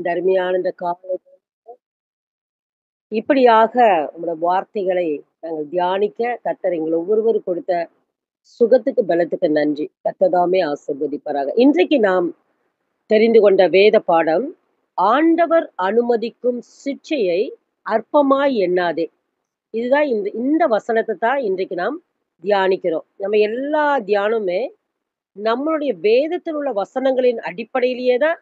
இந்த அருமையான இந்த காலை இப்படியாக உம்முடைய வார்த்தைகளை நாங்கள் தியானிக்க கர்த்தர் எங்கள் ஒவ்வொருவரும் கொடுத்த சுகத்துக்கு பலத்துக்கு நன்றி. கர்த்தர் ஆசீர்வதிப்பாராக. இன்றைக்கு நாம் தெரிந்து கொண்ட வேத பாடம், ஆண்டவர் அனுமதிக்கும் சிட்சையை அற்பமாய் எண்ணாதே. இதுதான் இந்த இந்த வசனத்த தான் இன்றைக்கு நாம் தியானிக்கிறோம். நம்ம எல்லா தியானமுமே நம்மளுடைய வேதத்தில் உள்ள வசனங்களின் அடிப்படையிலேயே தான்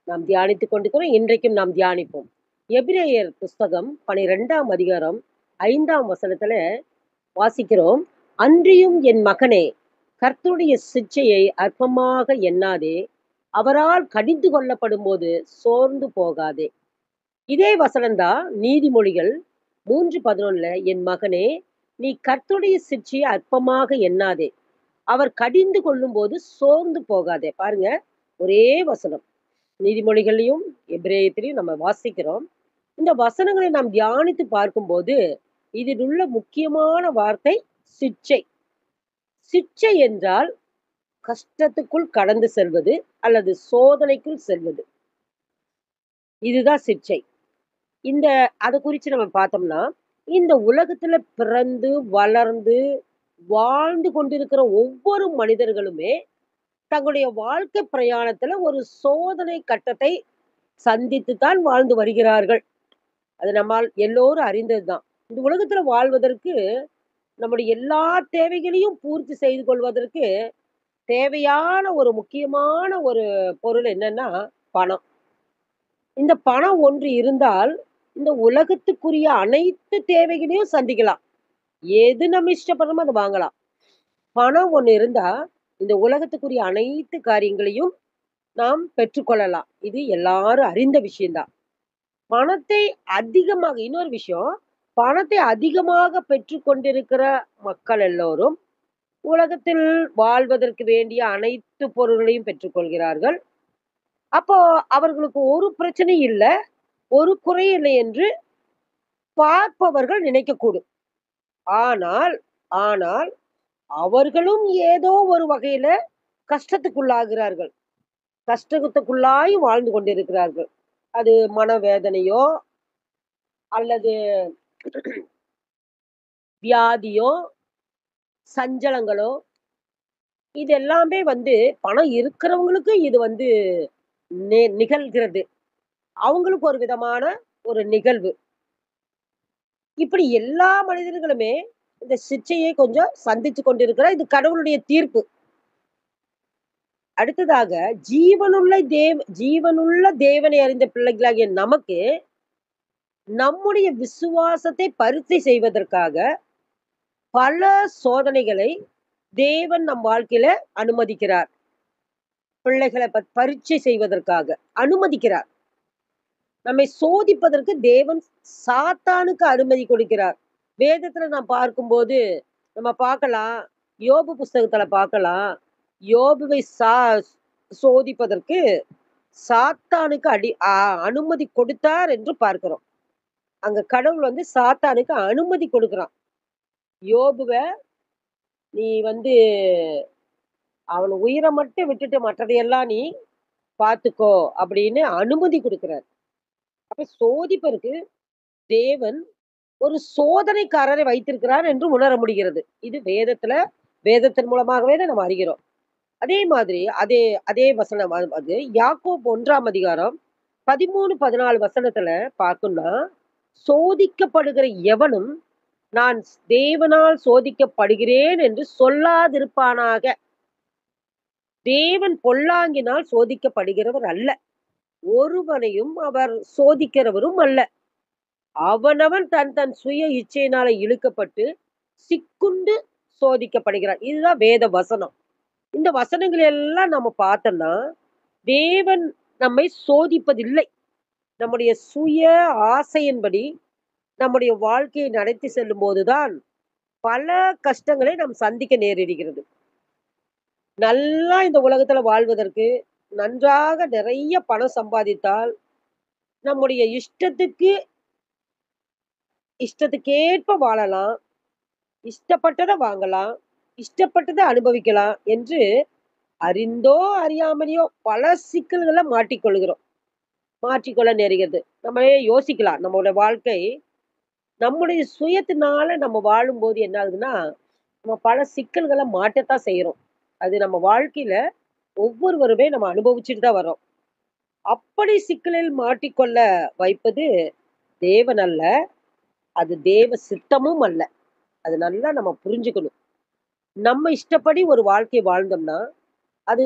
நாம் தியானித்துக் கொண்டிருக்கிறோம். இன்றைக்கும் நாம் தியானிப்போம். எபிரேயர் புஸ்தகம் 12ஆம் அதிகாரம் 5ஆம் வசனத்துல வாசிக்கிறோம். அன்றியும் என் மகனே, கர்த்தருடைய சிட்சையை அற்பமாக எண்ணாதே, அவரால் கடிந்து கொள்ளப்படும்போது சோர்ந்து போகாதே. இதே வசனம்தான் நீதிமொழிகள் 3:11 என் மகனே, நீ கர்த்தருடைய சிட்சையை அற்பமாக எண்ணாதே, அவர் கடிந்து கொள்ளும்போது சோர்ந்து போகாதே. பாருங்க, ஒரே வசனம். நீதிமொழிகளையும் எபிரேயத்திலையும் நம்ம வாசிக்கிறோம். இந்த வசனங்களை நாம் தியானித்து பார்க்கும்போது இதில் உள்ள முக்கியமான வார்த்தை சிட்சை. சிட்சை என்றால் கஷ்டத்துக்குள் கடந்து செல்வது அல்லது சோதனைக்குள் செல்வது. இதுதான் சிட்சை. இந்த அதை குறித்து நம்ம பார்த்தோம்னா, இந்த உலகத்துல பிறந்து வளர்ந்து வாழ்ந்து கொண்டிருக்கிற ஒவ்வொரு மனிதர்களுமே தங்களுடைய வாழ்க்கை பிரயாணத்துல ஒரு சோதனை கட்டத்தை சந்தித்து தான் வாழ்ந்து வருகிறார்கள். அது நம்மால் எல்லோரும் அறிந்ததுதான். இந்த உலகத்துல வாழ்வதற்கு நம்முடைய எல்லா தேவைகளையும் பூர்த்தி செய்து கொள்வதற்கு தேவையான ஒரு முக்கியமான ஒரு பொருள் என்னன்னா பணம். இந்த பணம் ஒன்று இருந்தால் இந்த உலகத்துக்குரிய அனைத்து தேவைகளையும் சந்திக்கலாம். எது நம்ம இஷ்டப்படுறோமோ அதை வாங்கலாம். பணம் ஒண்ணு இருந்தா இந்த உலகத்துக்குரிய அனைத்து காரியங்களையும் நாம் பெற்றுக்கொள்ளலாம். இது எல்லாரும் அறிந்த விஷயம்தான். பணத்தை அதிகமாக இன்னொரு விஷயம், பணத்தை அதிகமாக பெற்றுக் கொண்டிருக்கிற மக்கள் எல்லோரும் உலகத்தில் வாழ்வதற்கு வேண்டிய அனைத்து பொருள்களையும் பெற்றுக்கொள்கிறார்கள். அப்போ அவர்களுக்கு ஒரு பிரச்சனை இல்ல, ஒரு குறை இல்லை என்று பார்ப்பவர்கள் நினைக்கக்கூடும். ஆனால் ஆனால் அவர்களும் ஏதோ ஒரு வகையில கஷ்டத்துக்குள்ளாகிறார்கள். கஷ்டத்துக்குள்ளாய் வாழ்ந்து கொண்டிருக்கிறார்கள். அது மனவேதனையோ அல்லது வியாதியோ, சஞ்சலங்களோ, இது எல்லாமே பணம் இருக்கிறவங்களுக்கு இது நிகழ்கிறது. அவங்களுக்கு ஒரு விதமான ஒரு நிகழ்வு. இப்படி எல்லா மனிதர்களுமே இந்த சிட்சையை கொஞ்சம் சந்திச்சு கொண்டிருக்கிறார். இது கடவுளுடைய தீர்ப்பு. அடுத்ததாக ஜீவனுள்ள தேவனை அறிந்த பிள்ளைகளாகிய நமக்கு நம்முடைய விசுவாசத்தை பரீட்சை செய்வதற்காக பல சோதனைகளை தேவன் நம் வாழ்க்கையில அனுமதிக்கிறார். பிள்ளைகளை பரீட்சை செய்வதற்காக அனுமதிக்கிறார். நம்மை சோதிப்பதற்கு தேவன் சாத்தானுக்கு அனுமதி கொடுக்கிறார். வேதத்துல நாம் பார்க்கும்போது நம்ம பார்க்கலாம், யோபு புஸ்தகத்துல பார்க்கலாம். யோபுவை சோதிப்பதற்கு சாத்தானுக்கு அனுமதி கொடுத்தார் என்று பார்க்கிறோம். அங்க கடவுள் சாத்தானுக்கு அனுமதி கொடுக்கிறான். யோபுவ நீ அவன் உயிரை மட்டும் விட்டுட்டு மற்றதையெல்லாம் நீ பார்த்துக்கோ அப்படின்னு அனுமதி கொடுக்கிறார். அப்ப சோதிப்பதற்கு தேவன் ஒரு சோதனைக்காரரை வைத்திருக்கிறார் என்று உணர முடிகிறது. இது வேதத்தின் மூலமாகவே தான் நம்ம அறிகிறோம். அதே மாதிரி அதே அதே வசனம் அது யாக்கோபு 1ஆம் அதிகாரம் 13, 14 வசனத்துல பார்க்கணும்னா, சோதிக்கப்படுகிற எவனும் நான் தேவனால் சோதிக்கப்படுகிறேன் என்று சொல்லாதிருப்பானாக. தேவன் பொல்லாங்கினால் சோதிக்கப்படுகிறவர் அல்ல. ஒருவனையும் அவர் சோதிக்கிறவரும் அல்ல. அவனவன் தன் தன் சுய இச்சையினால இழுக்கப்பட்டு சிக்குண்டு சோதிக்கப்படுகிறான். இதுதான் வேத வசனம். இந்த வசனங்கள் எல்லாம் நம்ம பார்த்தோம்னா, தேவன் நம்மை சோதிப்பதில்லை. நம்முடைய சுய ஆசையின்படி நம்முடைய வாழ்க்கையை நடத்தி செல்லும் போதுதான் பல கஷ்டங்களை நாம் சந்திக்க நேரிடுகிறது. நல்லா இந்த உலகத்துல வாழ்வதற்கு நன்றாக நிறைய பணம் சம்பாதித்தால் நம்முடைய இஷ்டத்துக்கேற்ப வாழலாம், இஷ்டப்பட்டதை வாங்கலாம், இஷ்டப்பட்டதை அனுபவிக்கலாம் என்று அறிந்தோ அறியாமலையோ பல சிக்கல்களை மாட்டிக்கொள்கிறோம். மாற்றிக்கொள்ள நேருகிறது. நம்மளே யோசிக்கலாம். நம்மளுடைய வாழ்க்கை நம்முடைய சுயத்தினால நம்ம வாழும்போது என்ன ஆகுதுன்னா, நம்ம பல சிக்கல்கள மாட்டத்தான் செய்றோம். அது நம்ம வாழ்க்கையில ஒவ்வொருவருமே நம்ம அனுபவிச்சுட்டு தான் வர்றோம். அப்படி சிக்கலில் மாட்டிக்கொள்ள வைப்பது தேவன் அல்ல. அது தேவ சித்தமும் அல்ல. அது நல்லா நம்ம புரிஞ்சுக்கணும். நம்ம இஷ்டப்படி ஒரு வாழ்க்கை வாழ்ந்தோம்னா, அது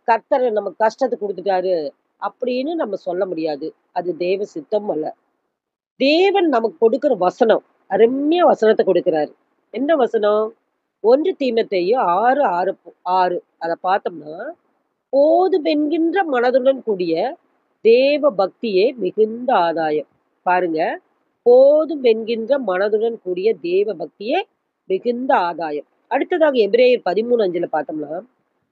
கர்த்தர் நமக்கு கஷ்டத்த குடுத்துட்டாரு அப்படின்னு நம்ம சொல்ல முடியாது. அது தேவ சித்தம் அல்ல. தேவன் நமக்கு கொடுக்கிற வசனம், அருமையா வசனத்த கொடுக்கிறாரு. என்ன வசனம்? 1 தீமோத்தேயு 6:6 அத பார்த்தோம்னா, போதுமென்கின்ற மனதுடன் கூடிய தேவ பக்தியே மிகுந்த ஆதாயம். பாருங்க, போதும் என்கின்ற மனதுடன் கூடிய தேவ பக்தியே மிகுந்த ஆதாயம். அடுத்ததாக எபிரேயர் 13:5 பார்த்தோம்னா,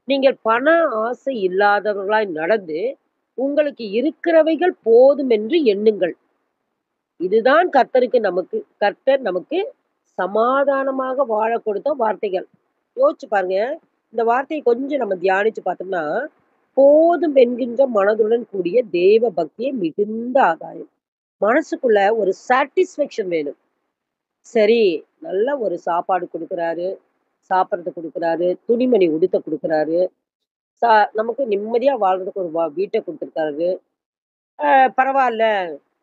நீங்கள் பண ஆசை இல்லாதவர்களாய் நடந்து, உங்களுக்கு இருக்கிறவைகள் போதும் என்று எண்ணுங்கள். இதுதான் கர்த்தர் நமக்கு சமாதானமாக வாழக் கொடுத்த வார்த்தைகள். யோசிச்சு பாருங்க. இந்த வார்த்தைய கொஞ்சம் நம்ம தியானிச்சு பார்த்தோம்னா, போதும் என்கின்ற மனதுடன் கூடிய தேவ பக்தியே மிகுந்த ஆதாயம். மனசுக்குள்ள ஒரு சாட்டிஸ்ஃபேக்ஷன் வேணும். சரி, நல்ல ஒரு சாப்பாடு குடுக்குறாரு, சாப்பிடறதுக்கு குடுக்குறாரு, துணிமணி உடுத்த குடுக்குறாரு, ச நமக்கு நிம்மதியா வாழ்றதுக்கு ஒரு வீட்ட குடுத்துருக்காரு. பரவால்ல.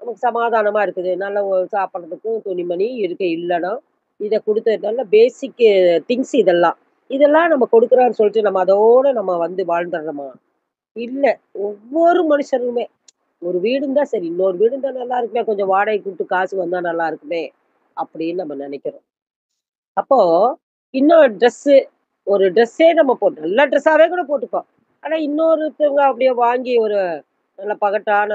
நமக்கு சமாதானமா இருக்குது. நல்ல சாப்பிடுறதுக்கு துணிமணி இருக்கு இல்லடம். இத குடுத்து நல்ல பேசிக் திங்ஸ் இதெல்லாம். இதெல்லாம் நம்ம கொடுக்குறான்னு சொல்லிட்டு நம்ம அதோட நம்ம வந்து வாழ்ந்துடுறோமா? இல்ல. ஒவ்வொரு மனுஷனுமே ஒரு வீடு இருந்தா சரி, இன்னொரு வீடு இருந்தா நல்லா இருக்குமே, கொஞ்சம் வாடகைக்கு குடுத்து காசு வந்தா நல்லா இருக்குமே, அப்படின்னு நம்ம நெனைக்கிறோம். அப்போ இன்னொரு ஒரு ட்ரெஸ்ஸே நம்ம நல்ல ட்ரெஸ்ஸாவே கூட போட்டுப்போம். ஆனா இன்னொருத்தவங்க அப்படியே வாங்கி ஒரு நல்ல பகட்டான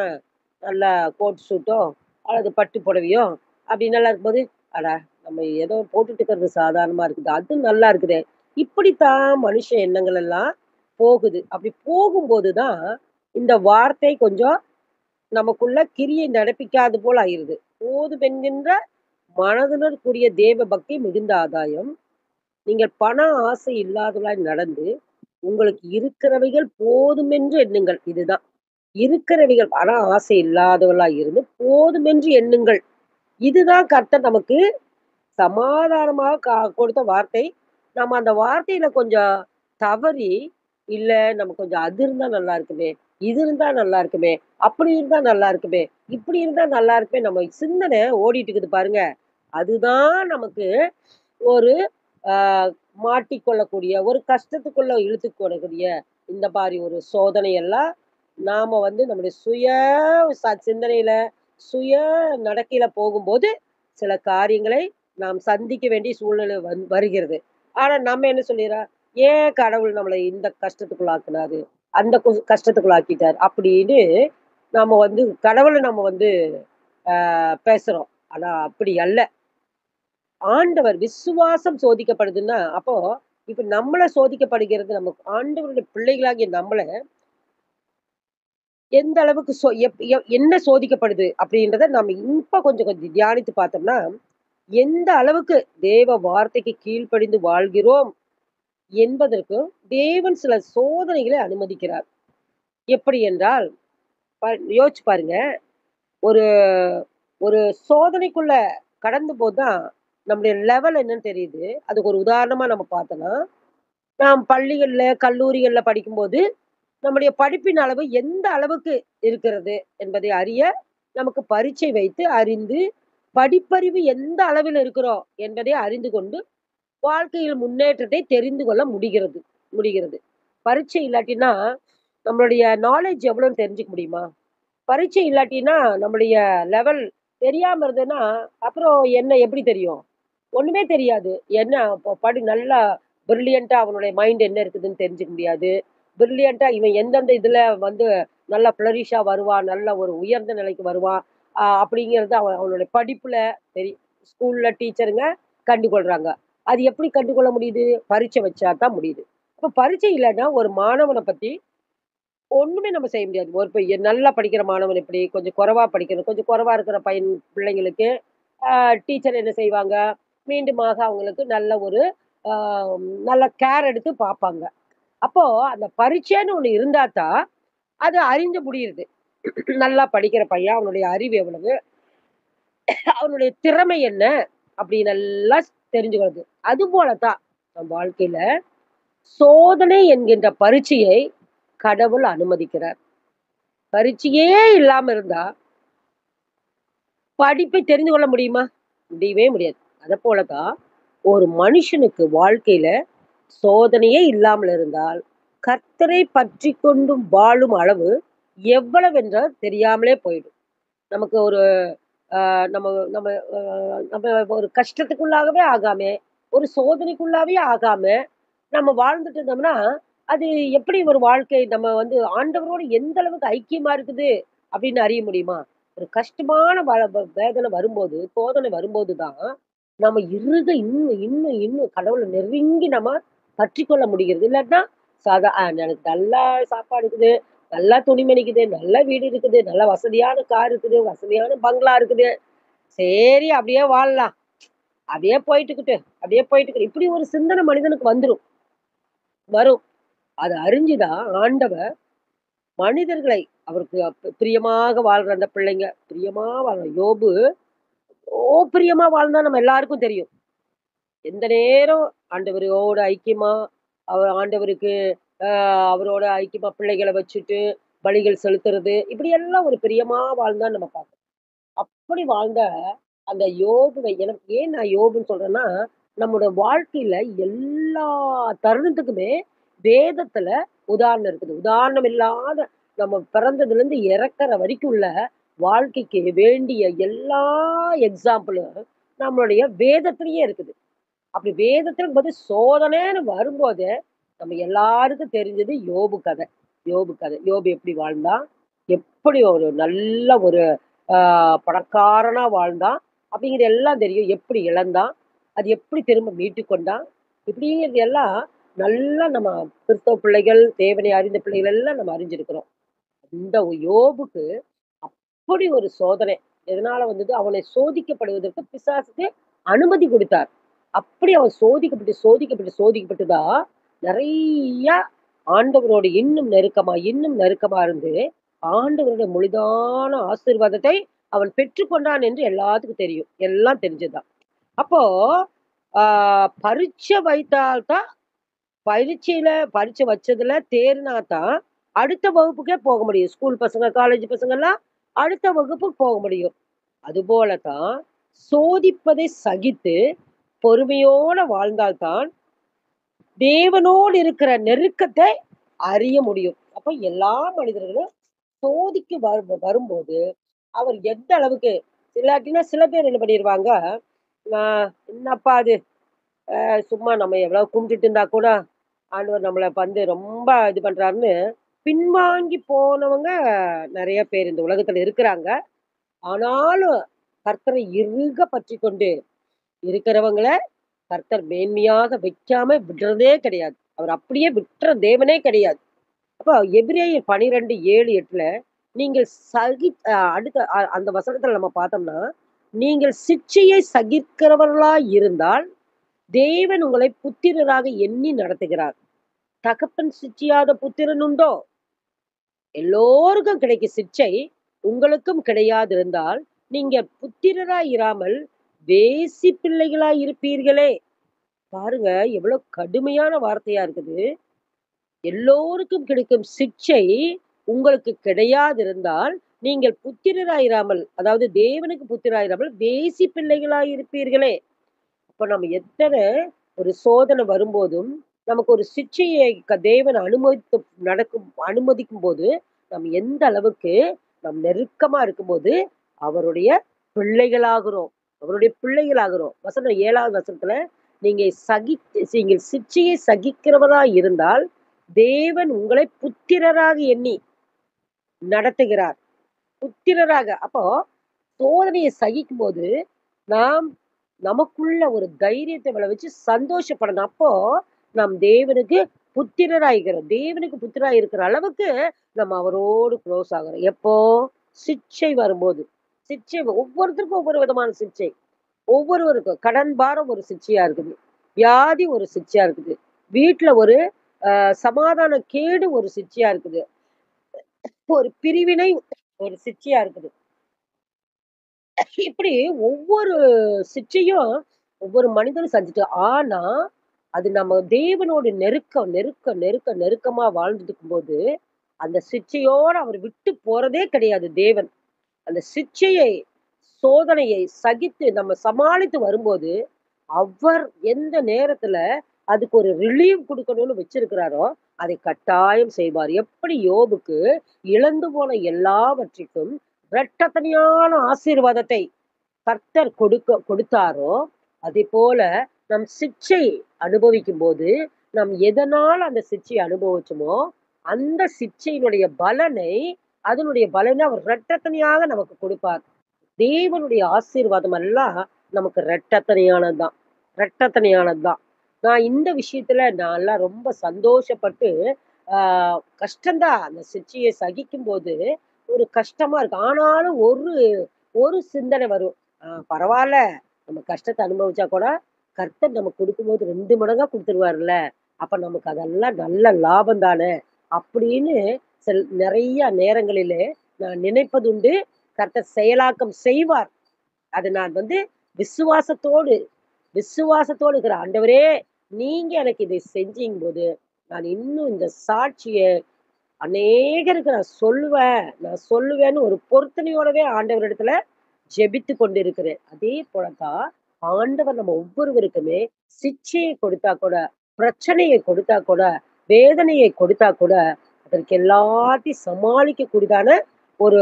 நல்ல கோட் ஷூட்டோ அல்லது பட்டு புடவையோ அப்படி நல்லா இருக்கும்போது, அட நம்ம ஏதோ போட்டுட்டு இருக்கிறது சாதாரணமா இருக்குது. அது நல்லா இருக்குதே. இப்படித்தான் மனுஷ எண்ணங்கள் எல்லாம் போகுது. அப்படி போகும்போது தான் இந்த வார்த்தை கொஞ்சம் நமக்குள்ள கிரியை நடப்பிக்காது போல ஆயிருது. போதுமென்கின்ற மனதுடன் கூடிய தேவ பக்தி மிகுந்த ஆதாயம். நீங்கள் பண ஆசை இல்லாதவளாய் நடந்து, உங்களுக்கு இருக்கிறவைகள் போதுமென்று எண்ணுங்கள். இதுதான். இருக்கிறவைகள் பண ஆசை இல்லாதவளாய் இருந்து, போதுமென்று எண்ணுங்கள். இதுதான் கர்த்தர் நமக்கு சமாதானமாக கொடுத்த வார்த்தை. நம்ம அந்த வார்த்தையில கொஞ்சம் தவறி, இல்ல நம்ம கொஞ்சம் அது இருந்தா நல்லா இருக்குமே, இது இருந்தா நல்லா இருக்குமே, அப்படி இருந்தா நல்லா இருக்குமே, இப்படி இருந்தா நல்லா இருக்குமே, நம்ம சிந்தனை ஓடிட்டு இருக்குது பாருங்க. அதுதான் நமக்கு ஒரு ஆ மாட்டிக்கொள்ளக்கூடிய, ஒரு கஷ்டத்துக்குள்ள இழுத்துக்கொள்ளக்கூடிய இந்த மாரி ஒரு சோதனை எல்லாம் நாம வந்து நம்முடைய சுய சிந்தனையில, சுய நடக்கையில போகும்போது, சில காரியங்களை நாம் சந்திக்க வேண்டிய சூழ்நிலை வருகிறது. ஆனா நம்ம என்ன சொல்லிர்றோம், "ஏன் கடவுள் நம்மள இந்த கஷ்டத்துக்குள்ள ஆக்குனாரு? அந்த கஷ்டத்துக்குள்ள ஆக்கிட்டார்." அப்படின்னு நம்ம வந்து கடவுள நம்ம வந்து பேசுறோம். ஆனா அப்படி அல்ல. ஆண்டவர் விசுவாசம் சோதிக்கப்படுதுன்னா, அப்போ இப்ப நம்மள சோதிக்கப்படுகிறது ஆண்டவருடைய பிள்ளைகளாகிய நம்மள எந்த அளவுக்கு சோ எப் எ என்ன சோதிக்கப்படுது அப்படின்றத நம்ம இப்ப கொஞ்சம் கொஞ்சம் தியானித்து பார்த்தோம்னா, எந்த அளவுக்கு தேவ வார்த்தைக்கு கீழ்ப்படிந்து வாழ்கிறோம் என்பதற்கு தேவன் சில சோதனைகளை அனுமதிக்கிறார். எப்படி என்றால், ப யோசிச்சு பாருங்க. ஒரு ஒரு சோதனைக்குள்ள கடந்துபோது தான் நம்முடைய லெவல் என்னன்னு தெரியுது. அதுக்கு ஒரு உதாரணமா நம்ம பார்த்தோம்னா, நாம் பள்ளிகள்ல, கல்லூரிகள்ல படிக்கும்போது, நம்முடைய படிப்பின் அளவு எந்த அளவுக்கு இருக்கிறது என்பதை அறிய, நமக்கு பரீட்சை வைத்து அறிந்து, படிப்பறிவு எந்த அளவில் இருக்கிறோம் என்பதை அறிந்து கொண்டு, வாழ்க்கையில் முன்னேற்றத்தை தெரிந்து கொள்ள முடிகிறது. பரீட்சை இல்லாட்டினா, நம்மளுடைய நாலேட்ஜ் எவ்வளோன்னு தெரிஞ்சுக்க முடியுமா? பரீட்சை இல்லாட்டினா, நம்முடைய லெவல் தெரியாம இருந்ததுன்னா, அப்புறம் என்ன எப்படி தெரியும்? ஒண்ணுமே தெரியாது. என்ன நல்லா பிரில்லியன்ட்டா அவனுடைய மைண்ட் என்ன இருக்குதுன்னு தெரிஞ்சுக்க முடியாது. பிரில்லியன்ட்டா இவன் எந்தெந்த இதுல வந்து நல்லா ஃப்ளரிஷா வருவான், நல்ல ஒரு உயர்ந்த நிலைக்கு வருவான். அப்படிங்கிறது அவனுடைய படிப்புல ஸ்கூல்ல டீச்சருங்க கண்டுகொள்றாங்க. அது எப்படி கண்டுகொள்ள முடியுது? பரீட்சை வச்சா தான் முடியுது. அப்ப பரீட்சை இல்லன்னா ஒரு மாணவன பத்தி ஒண்ணுமே நம்ம செய்ய முடியாது. ஒரு நல்லா படிக்கிற மாணவன் எப்படி, கொஞ்சம் குறைவா இருக்கிற பிள்ளைங்களுக்கு, ஆ டீச்சர் என்ன செய்வாங்க, மீண்டுமாக அவங்களுக்கு நல்ல ஒரு ஆ நல்ல கேர் எடுத்து பார்ப்பாங்க. அப்போ அந்த பரீட்சைன்னு ஒண்ணு இருந்தா தான், அது அறிந்து முடியுது. நல்லா படிக்கிற பையன். அவனுடைய அறிவு எவ்வளவு? அவனுடைய திறமை என்ன? அப்படின்னு எல்லாம் தெரிஞ்சுக்கிறது. அதுபோல தான் நம் வாழ்க்கையில சோதனை என்கின்ற பரீட்சையை கடவுள் அனுமதிக்கிறார். பரீட்சையே இல்லாம இருந்தா, படிப்பை தெரிந்து கொள்ள முடியுமா? முடியவே முடியாது. அதப்போல தான் ஒரு மனுஷனுக்கு வாழ்க்கையில சோதனையே இல்லாமல் இருந்தால், கர்த்தரை பற்றிக் கொண்டு வாழும் அளவு எவ்வளவென்று தெரியாமலே போயிடும். நமக்கு ஒரு நம்ம நம்ம அ நம்ம ஒரு கஷ்டத்துக்குள்ளாகவே ஆகாம, ஒரு சோதனைக்குள்ளாவே ஆகாம, நம்ம வாழ்ந்துட்டு இருந்தோம்னா, அது எப்படி ஒரு வாழ்க்கை நம்ம வந்து ஆண்டவரோடு எந்த அளவுக்கு ஐக்கியமா இருக்குது அப்படின்னு அறிய முடியுமா? ஒரு கஷ்டமான வேதனை வரும்போது, சோதனை வரும்போது தான், நம்ம இன்னும் இன்னும் இன்னும் கடவுள நெருங்கி நம்ம பற்றிக்கொள்ள முடிகிறது. இல்லாட்டினா எனக்கு நல்லா சாப்பாடு இருக்குது, நல்லா துணிமணி இருக்குது, நல்ல வீடு இருக்குது, நல்ல வசதியான கார் இருக்குது, வசதியான பங்களா இருக்குது. சரி அப்படியே வாழலாம். அப்படியே போயிட்டு இருக்கட்டும். இப்படி ஒரு சிந்தனை மனிதனுக்கு வரும். அத அறிஞ்சுதான் ஆண்டவர் மனிதர்களை அவருக்கு பிரியமாக வாழ்ற அந்த பிள்ளைங்க, பிரியமா வாழ்ற யோபு, பிரியமா வாழ்ந்தா நம்ம எல்லாருக்கும் தெரியும். எந்த நேரம் ஆண்டவரோட ஐக்கியமா, ஆண்டவருக்கு அ அவரோட ஐக்கியமா பிள்ளைகள வச்சுட்டு, பலிகள் செலுத்துறது, இப்படியெல்லாம் ஒரு பிரியமா வாழ்ந்தான்னு நம்ம பார்க்கிறோம். அப்படி வாழ்ந்த அந்த யோபுவை ஏன் நான் யோபுன்னு சொல்றேன்னா, நம்மோட வாழ்க்கையில எல்லா தருணத்துக்குமே வேதத்துல உதாரணம் இருக்குது. உதாரணம் இல்லாத நம்ம பிறந்ததுலருந்து இறக்கிற வரைக்கும் உள்ள வாழ்க்கைக்கு வேண்டிய எல்லா எக்ஸாம்பிளும் நம்மளுடைய வேதத்திலேயே இருக்குது. அப்படி வேதத்தின்படி சோதனைன்னு வரும்போது, நம்ம எல்லாருக்கும் தெரிஞ்சது யோபு கதை. யோபு கதை. யோபு எப்படி வாழ்ந்தான்? எப்படி ஒரு நல்ல ஒரு ஆ பணக்காரனா வாழ்ந்தான்? அப்படிங்கிறது எல்லாம் தெரியும். எப்படி இழந்தான்? அது எப்படி திரும்ப மீட்டுக் கொண்டான்? இப்படிங்கிறது எல்லாம் நல்லா நம்ம கிறிஸ்தவ பிள்ளைகள், தேவனை அறிந்த பிள்ளைகள் எல்லாம் நம்ம அறிஞ்சிருக்கிறோம். இந்த யோபுக்கு அப்படி ஒரு சோதனை. எதனால வந்தது? அவனை சோதிக்கப்படுவதற்கு பிசாசுக்கு அனுமதி குடுத்தார். அப்படி அவன் சோதிக்கப்பட்டு தான் நெறைய ஆண்டவரோடு இன்னும் நெருக்கமா இருந்து, ஆண்டவருடைய முழுதான ஆசீர்வாதத்தை அவன் பெற்றுக்கொண்டான் என்று எல்லாத்துக்கும் தெரியும். எல்லாம் தெரிஞ்சது தான். அப்போ ஆ பரீட்சை வைத்தால் தான் பரீட்சை வச்சதுல தேறினா தான், அடுத்த வகுப்புக்கே போக முடியும். ஸ்கூல் பசங்க, காலேஜ் பசங்கலாம் அடுத்த வகுப்புக்கு போக முடியும். அதுபோல தான் சோதிப்பதை சகித்து பொறுமையோட வாழ்ந்தால் தான் தேவனோடு இருக்கிற நெருக்கத்தை அறிய முடியும். அப்ப எல்லா மனிதர்களும் சோதிக்கு வரும்போது, அவர் எந்த அளவுக்கு இல்லாட்டினா சில பேர் என்ன பண்ணிருவாங்க, என்னப்பா அது சும்மா நம்ம எவ்வளவு கும்பிட்டுட்டு இருந்தா கூட, ஆண்டவர் நம்மள வந்து ரொம்ப இது பண்றாருன்னு, பின்வாங்கி போனவங்க நெறைய பேர் இந்த உலகத்துல இருக்கிறாங்க. ஆனாலும் கர்த்தரை இறுக பற்றிக்கொண்டு இருக்கிறவங்கள கர்த்தர் மேன்மையாக வைக்காம விடுறதே கிடையாது. அவர் அப்படியே விட்டுற தேவனே கிடையாது. அப்ப எபிரேயர் 12, 7, 8ல நீங்கள் சகி அ அடுத்த அந்த வசனத்துல நம்ம பார்த்தோம்னா, நீங்கள் சிட்சையை சகிக்கிறவர்களாய் இருந்தால், தேவன் உங்களை புத்திரராக எண்ணி நடத்துகிறார். தகப்பன் சிட்சியாத புத்திரன் உண்டோ? எல்லோருக்கும் கிடைக்கும் சிட்சை, உங்களுக்கும் கிடையாதிருந்தால், நீங்க புத்திரராய் இராமல் வேசி பிள்ளைகளாய் இருப்பீர்களே! பாருங்க, எவ்வளவு கடுமையான வார்த்தையா இருக்குது. எல்லோருக்கும் கிடைக்கும் சிட்சை உங்களுக்கு கிடையாதிருந்தால், நீங்கள் புத்திரராயிராமல், அதாவது தேவனுக்கு புத்திரராயிராமல் வேசி பிள்ளைகளாய் இருப்பீர்களே! அப்ப நம்ம எத்தன ஒரு சோதனை வரும்போதும், நமக்கு ஒரு சிட்சையை தேவன் அனுமதிக்கும்போது, நம்ம எந்த அளவுக்கு நெருக்கமா இருக்கும்போது, அவருடைய பிள்ளைகளாகிறோம். அவருடைய பிள்ளைகளாகிறோம். வசனம் 7வது வசனத்துல, நீங்கள் சிட்சையை சகிக்கிறவராய் இருந்தால், தேவன் உங்களை புத்திரராக எண்ணி நடத்துகிறார். புத்திரராக. அப்போ சோதனையை சகிக்கும்போது, நாம் நமக்குள்ள ஒரு தைரியத்த விளைவிச்சு சந்தோஷப்படணும். அப்போ நாம் தேவனுக்கு புத்திரராகிறோம். தேவனுக்கு புத்திரராய் இருக்கிற அளவுக்கு நம்ம அவரோடு க்ளோஸ் ஆகுறோம். எப்போ? சிட்சை வரும்போது. ஒவ்வொருத்தருக்கும் ஒவ்வொரு விதமான சிட்சை. ஒவ்வொருவருக்கும் கடன் பாரம் ஒரு சிட்சையா இருக்குது. வியாதி ஒரு சிட்சையா இருக்குது. வீட்ல ஒரு சமாதான கேடு ஒரு சிட்சையா இருக்குது. ஒரு பிரிவினை ஒரு சிற்சியா இருக்குது. இப்படி ஒவ்வொரு சிற்றையும் ஒவ்வொரு மனிதனும் செஞ்சுட்டு ஆனா, அது நம்ம தேவனோடு நெருக்கமா வாழ்ந்துக்கும்போது, அந்த சிற்றையோட அவர் விட்டு போறதே கிடையாது தேவன். அந்த சிற்சையை, சோதனையை சகித்து நம்ம சமாளித்து வரும்போது, அவர் எந்த நேரத்துல அதுக்கு ஒரு ரிலீவ் குடுக்கணும்னு வச்சிருக்கிறாரோ, அதை கட்டாயம் செய்வார். எப்படி யோபுக்கு இழந்து போன எல்லாவற்றிற்கும் இரட்டத்தனையான ஆசீர்வாதத்தை கர்த்தர் கொடுத்தாரோ, அதேபோல நம் சிட்சை அனுபவிக்கும்போது, நாம் எதனால் அந்த சிட்சைய அனுபவிச்சோமோ, அந்த சிட்சையினுடைய பலனை அதனுடைய பலனை அவர் இரட்டத்தனையாக நமக்கு கொடுப்பார். தேவனுடைய ஆசீர்வாதம் எல்லாம் நமக்கு இரட்டத்தனையானது தான். இரட்டத்தனையானது தான். நான் இந்த விஷயத்துல நான்லாம் ரொம்ப சந்தோஷப்பட்டு, ஆ கஷ்டம் தான். அந்த சிட்சைய சகிக்கும்போது, ஒரு கஷ்டமா இருக்கு. ஆனாலும் ஒரு ஒரு சிந்தனை வரும். பரவால்ல. நம்ம கஷ்டத்த அனுபவிச்சா கூட, கர்த்தர் நமக்கு குடுக்கும்போது 2 மடங்கா குடுத்துருவார்ல. அப்ப நமக்கு அதெல்லாம் நல்ல லாபம் தானே! அப்படின்னு நெறைய நேரங்களிலே நான் நினைப்பதுண்டு. கர்த்தர் செயலாக்கம் செய்வார். அது நான் வந்து விசுவாசத்தோடு விசுவாசத்தோடு இருக்கிறேன். ஆண்டவரே! நீங்க எனக்கு இதை செஞ்சீங்கும்போது, நான் இன்னும் இந்த சாட்சிய அநேகருக்கு நான் சொல்லுவேன்னு ஒரு பொருத்தனையோடவே ஆண்டவரிடத்துல ஜெபித்து கொண்டிருக்கிறேன். அதே போல தான் ஆண்டவர் நம்ம ஒவ்வொருவருக்குமே சிட்சையை கொடுத்தா கூட, பிரச்சனையை கொடுத்தா கூட, வேதனையை கொடுத்தா கூட, அதற்கு எல்லாத்தையும் சமாளிக்கக்கூடியதான ஒரு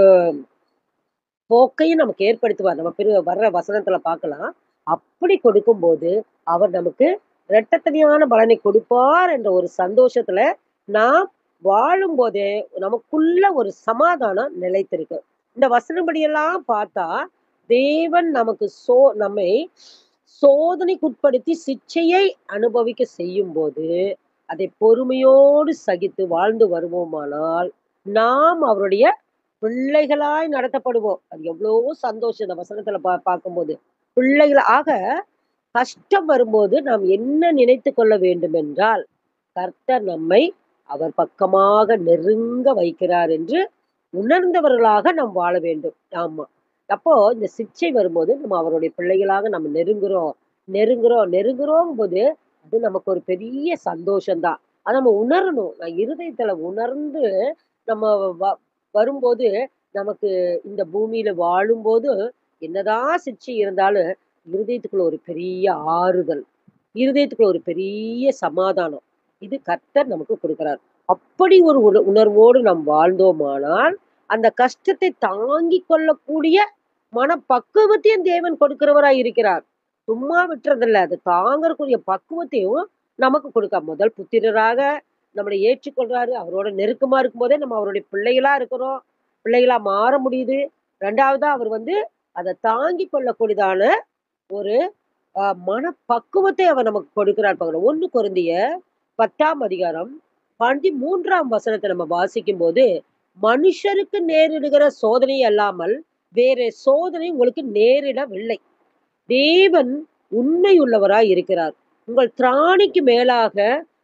போக்கையும் நமக்கு ஏற்படுத்துவார். நம்ம வர்ற வசனத்துல பார்க்கலாம். அப்படி கொடுக்கும்போது, அவர் நமக்கு இரட்டத்தனையான பலனை கொடுப்பார் என்ற ஒரு சந்தோஷத்துல, நாம் வாழும்போதே நமக்குள்ள ஒரு சமாதானம் நிலைத்திருக்கு. இந்த வசனப்படியெல்லாம் பார்த்தா, தேவன் நமக்கு நம்மை சோதனைக்குட்படுத்தி சிட்சையை அனுபவிக்க செய்யும்போது, அதை பொறுமையோடு சகித்து வாழ்ந்து வருவோமானால், நாம் அவருடைய பிள்ளைகளாய் நடத்தப்படுவோம். அது எவ்வளோ சந்தோஷம் இந்த வசனத்துல பார்க்கும்போது. ஆக கஷ்டம் வரும்போது நாம் என்ன நினைத்துக் கொள்ள வேண்டும் என்றால், கர்த்தர் நம்மை அவர் பக்கமாக நெருங்க வைக்கிறார் என்று உணர்ந்தவர்களாக நாம் வாழ வேண்டும். ஆமா. அப்போ இந்த சிட்சை வரும்போது நம்ம அவருடைய பிள்ளைகளாக நம்ம நெருங்குறோங்கும்போது, அது நமக்கு ஒரு பெரிய சந்தோஷம் தான். அத நம்ம உணரணும். நான் இருதயத்துல உணர்ந்து நம்ம வ வரும்போது, நமக்கு இந்த பூமியில வாழும்போது, என்னதான் சிற்சை இருந்தாலும், இருதயத்துக்குள்ள ஒரு பெரிய ஆறுதல், இருதயத்துக்குள்ள ஒரு பெரிய சமாதானம். இது கர்த்தர் நமக்கு குடுக்கிறார். அப்படி ஒரு உணர்வோடு நாம் வாழ்ந்தோமானால், அந்த கஷ்டத்தை தாங்கிக் கொள்ளக்கூடிய மனப்பக்குவத்தையும் தேவன் கொடுக்கிறவராய் இருக்கிறார். சும்மா விட்டுறதில்ல. அது தாங்கறக்குரிய பக்குவத்தையும் நமக்கு முதல் புத்திரராக நம்மள ஏற்றுக்கொள்றாரு. அவரோட நெருக்கமா இருக்கும்போதே நம்ம அவருடைய பிள்ளைகளா இருக்கிறோம். பிள்ளைகளா மாற முடியுது. 2வதா அவர் வந்து அத தாங்கிக் கொள்ளக்கூடியதான ஒரு மனப்பக்குவத்தை அவர் நமக்கு கொடுக்கிறார் பாருங்க. 1 கொரிந்தியர் 10ஆம் அதிகாரம் 13ஆம் வசனத்த நம்ம வாசிக்கும்போது, மனுஷருக்கு நேரிடுகிற சோதனை அல்லாமல் வேற சோதனை உங்களுக்கு நேரிடவில்லை. தேவன் உண்மையுள்ளவராய் இருக்கிறார். உங்கள் திராணிக்கு மேலாக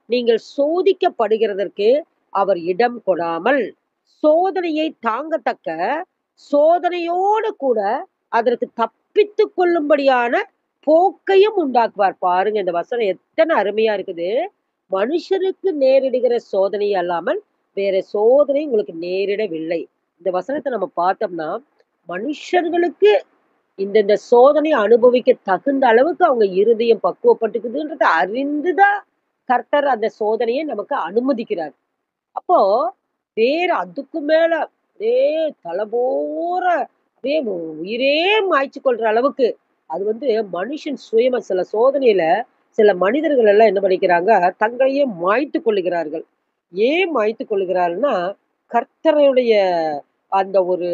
நீங்கள் சோதிக்கப்படுகிறதற்கு அவர் இடம் கொடாமல், சோதனையை தாங்கத்தக்க சோதனையோடு கூட அதற்கு தப்பித்துக் கொள்ளும்படியான போக்கையும் உண்டாக்குவார். பாருங்க இந்த வசனம் எத்தன அருமையா இருக்குது. மனுஷருக்கு நேரிடுகிற சோதனை அல்லாமல் வேற சோதனை உங்களுக்கு நேரிடவில்லை. இந்த வசனத்த நம்ம பார்த்தோம்னா, மனுஷர்களுக்கு இந்த சோதனைய அனுபவிக்க தகுந்த அளவுக்கு அவங்க இருதயம் பக்குவப்பட்டுக்குதுன்றத அறிந்துதான் கர்த்தர் அந்த சோதனைய நமக்கு அனுமதிக்கிறார். அப்போ வேற அதுக்கு மேல அப்படியே தல போற அப்படியே உயிரே மாய்ச்சு கொள்ற அளவுக்கு அது வந்து மனுஷன் சுயமா சில சோதனையில சில மனிதர்கள் எல்லாம் என்ன பண்ணிக்கிறாங்க, தங்களையே மாய்த்துக் கொள்ளுகிறார்கள். ஏன் மாய்த்துக் கொள்ளுகிறார்கள்னா, கர்த்தருடைய அந்த ஒரு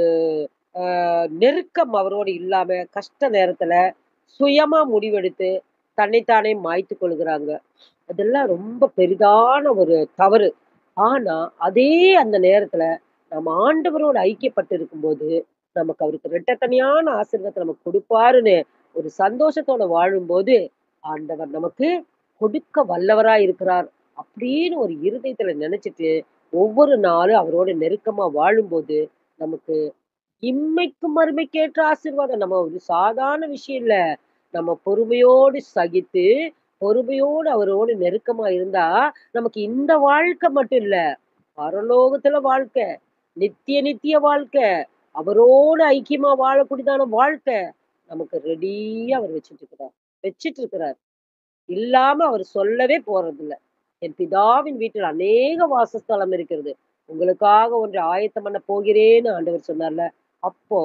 நெருக்கம் அவரோடு இல்லாம, கஷ்ட நேரத்துல சுயமா முடிவெடுத்து, தன்னைத்தானே மாய்த்துக் கொள்கிறாங்க. அதெல்லாம் ரொம்ப பெரிதான ஒரு தவறு. ஆனா, அதே அந்த நேரத்துல நம்ம ஆண்டவரோடு ஐக்கியப்பட்டு இருக்கும்போது, நமக்கு அவருக்கு இரட்டத்தனையான ஆசீர்வாதத்த நமக்கு குடுப்பாருன்னு ஒரு சந்தோஷத்தோட வாழும்போது, ஆண்டவர் நமக்கு கொடுக்க வல்லவரா இருக்கிறார். அப்படின்னு ஒரு இருதயத்துல நெனச்சுட்டு, ஒவ்வொரு நாளும் அவரோட நெருக்கமா வாழும்போது, நமக்கு இம்மைக்கும் மறுமைக்கேற்ற ஆசீர்வாதம். நம்ம ஒரு சாதாரண விஷயம் இல்ல. நம்ம பொறுமையோடு சகித்து, பொறுமையோடு அவரோடு நெருக்கமா இருந்தா, நமக்கு இந்த வாழ்க்கை மட்டும் இல்ல. பரலோகத்துல வாழ்க்கை. நித்திய நித்திய வாழ்க்கை. அவரோடு ஐக்கியமா வாழக்கூடியதான வாழ்க்கை. நமக்கு ரெடியா அவர் வச்சுட்டு இருக்கிறார். இல்லாம அவர் சொல்லவே போறதில்ல. என் பிதாவின் வீட்டில் அநேக வாசஸ்தலம் இருக்கிறது. உங்களுக்காக ஒன்று ஆயத்தம் பண்ண போகிறேன்னு ஆண்டவர் சொன்னார்ல. அப்போ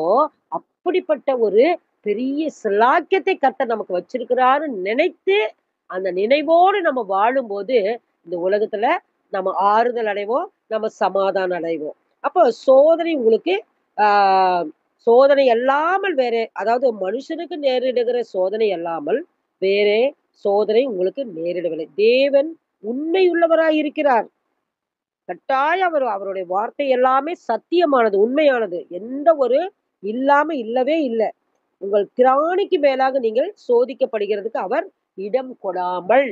அப்படிப்பட்ட ஒரு பெரிய சிலாக்கியத்தை கர்த்தர் நமக்கு வச்சிருக்கிறாருன்னு நினைத்து, அந்த நினைவோடு நம்ம வாழும்போது, இந்த உலகத்துல நம்ம ஆறுதல் அடைவோம். நம்ம சமாதானம் அடைவோம். அப்போ சோதனை உங்களுக்கு ஆ சோதனை அல்லாமல் வேற அதாவது மனுஷனுக்கு நேரிடுகிற சோதனை அல்லாமல், வேறே சோதனை உங்களுக்கு நேரிடவில்லை. தேவன் உண்மையுள்ளவராய் இருக்கிறார். கட்டாயம் அவருடைய வார்த்தை எல்லாமே சத்தியமானது, உண்மையானது. எந்த ஒரு இல்லாம இல்லவே இல்ல. உங்கள் திராணிக்கு மேலாக நீங்கள் சோதிக்கப்படுகிறதுக்கு அவர் இடம் கொடாமல்,